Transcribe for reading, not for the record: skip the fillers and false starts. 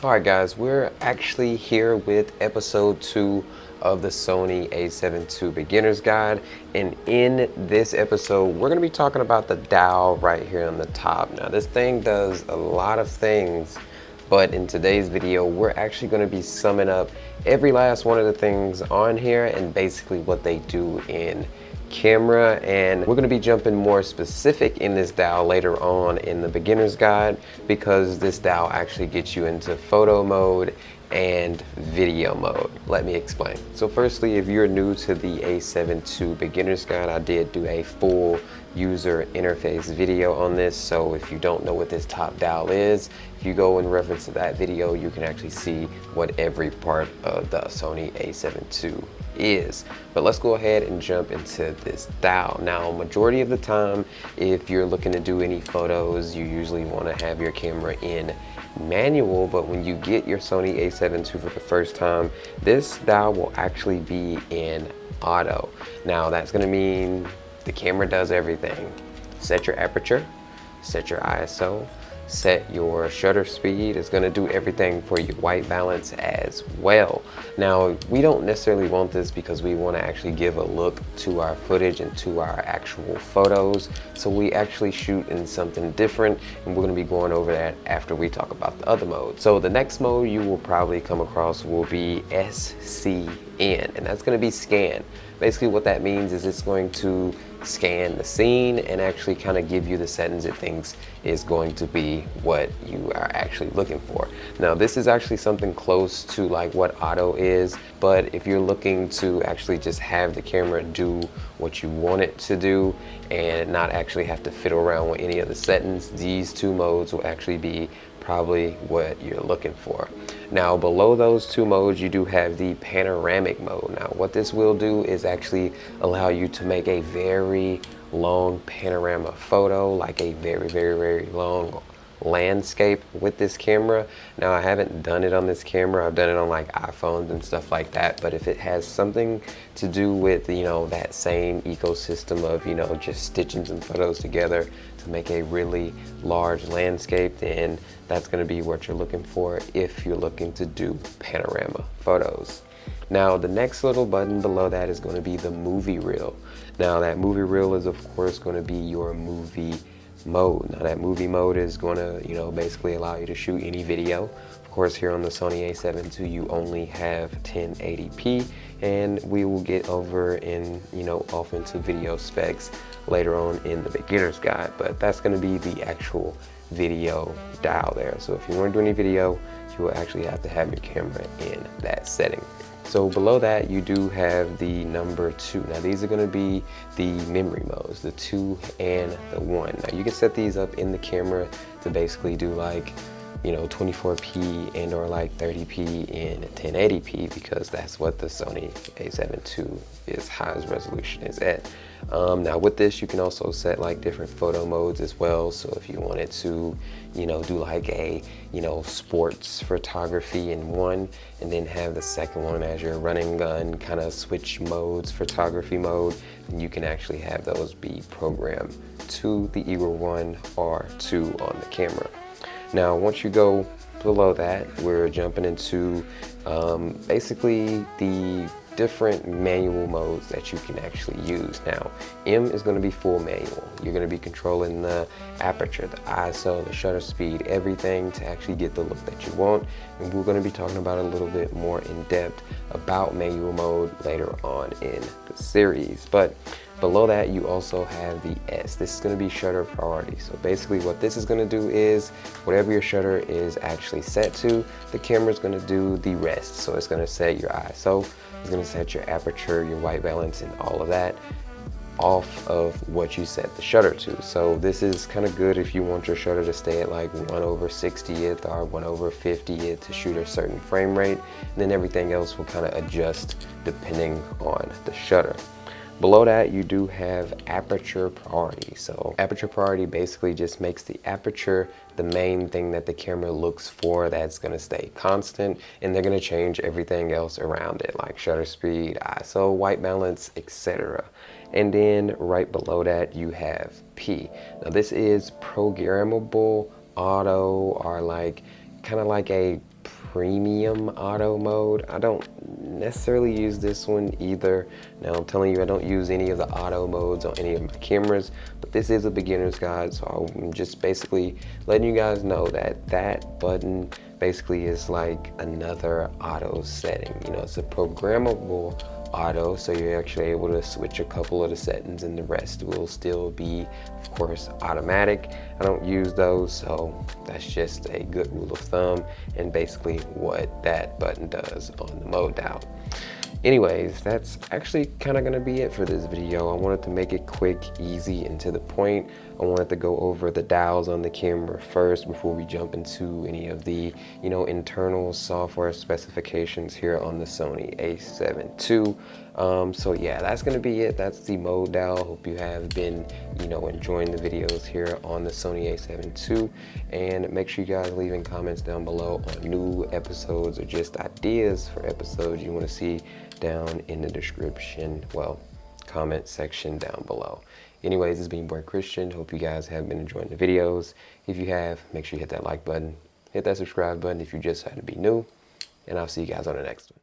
Alright guys, we're actually here with episode 2 of the Sony A7II Beginner's Guide, and in this episode we're going to be talking about the dial right here on the top. Now this thing does a lot of things, but in today's video we're actually going to be summing up every last one of the things on here and basically what they do in camera, and we're going to be jumping more specific in this dial later on in the beginner's guide because this dial actually gets you into photo mode and video mode. Let me explain. So firstly, if you're new to the A7II beginner's guide, I did do a full user interface video on this, so if you don't know what this top dial is, if you go and reference to that video, you can actually see what every part of the Sony A7II is. But let's go ahead and jump into this dial. Now, majority of the time, if you're looking to do any photos, you usually want to have your camera in manual, but when you get your Sony A7II for the first time, this dial will actually be in auto. Now, that's going to mean the camera does everything. Set your aperture, set your ISO, set your shutter speed. It's going to do everything for your white balance as well. Now, we don't necessarily want this because we want to actually give a look to our footage and to our actual photos, so we actually shoot in something different, and we're going to be going over that after we talk about the other mode. So the next mode you will probably come across will be SCN, and that's going to be scan. Basically what that means is it's going to scan the scene and actually kind of give you the settings it thinks is going to be what you are actually looking for. Now this is actually something close to like what auto is, but if you're looking to actually just have the camera do what you want it to do and not actually have to fiddle around with any of the settings, these two modes will actually be probably what you're looking for. Now below those two modes you do have the panoramic mode. Now what this will do is actually allow you to make a very long panorama photo, like a very long landscape with this camera. Now I haven't done it on this camera, I've done it on like iPhones and stuff like that, but if it has something to do with, you know, that same ecosystem of, you know, just stitching some photos together to make a really large landscape, then that's going to be what you're looking for if you're looking to do panorama photos. Now the next little button below that is going to be the movie reel. Now that movie reel is of course going to be your movie mode. Now that movie mode is going to, you know, basically allow you to shoot any video. Of course, here on the Sony A7II you only have 1080p, and we will get over in, you know, off into video specs later on in the beginner's guide, but that's going to be the actual video dial there. So if you want to do any video, you will actually have to have your camera in that setting. So below that you do have the number 2. Now these are going to be the memory modes, the 2 and the 1. Now you can set these up in the camera to basically do like, you know, 24p and or like 30p in 1080p, because that's what the Sony A7II is highest resolution is at. Now with this you can also set like different photo modes as well. So if you wanted to, you know, do like a, you know, sports photography in one and then have the second one as your running gun kind of switch modes photography mode, and you can actually have those be programmed to the either 1 or 2 on the camera. Now once you go below that, we're jumping into basically the different manual modes that you can actually use. Now M is going to be full manual. You're going to be controlling the aperture, the ISO, the shutter speed, everything to actually get the look that you want, and we're going to be talking about a little bit more in depth about manual mode later on in the series. But below that you also have the S. This is going to be shutter priority. So basically what this is going to do is whatever your shutter is actually set to, the camera is going to do the rest. So it's going to set your ISO, it's going to set your aperture, your white balance, and all of that off of what you set the shutter to. So this is kind of good if you want your shutter to stay at like 1/60th or 1/50th to shoot a certain frame rate, and then everything else will kind of adjust depending on the shutter. Below that you do have aperture priority. So aperture priority basically just makes the aperture the main thing that the camera looks for, that's going to stay constant, and they're going to change everything else around it like shutter speed, ISO, white balance, etc. And then right below that you have P. Now this is programmable auto, or like kind of like a premium auto mode. I don't necessarily use this one either. Now I'm telling you, I don't use any of the auto modes on any of my cameras, but this is a beginner's guide, so I'm just basically letting you guys know that that button basically is like another auto setting. You know, it's a programmable auto, so you're actually able to switch a couple of the settings and the rest will still be, of course, automatic. I don't use those, so that's just a good rule of thumb and basically what that button does on the mode dial. Anyways, that's actually kind of going to be it for this video. I wanted to make it quick, easy, and to the point. I wanted to go over the dials on the camera first before we jump into any of the, internal software specifications here on the Sony A7II. So yeah, that's going to be it. That's the mode dial. Hope you have been, enjoying the videos here on the Sony A7II. And make sure you guys leaving comments down below on new episodes or just ideas for episodes you want to see down in the description, comment section down below. Anyways, this has been Boy Christian. Hope you guys have been enjoying the videos. If you have, make sure you hit that like button, hit that subscribe button if you just had to be new, and I'll see you guys on the next one.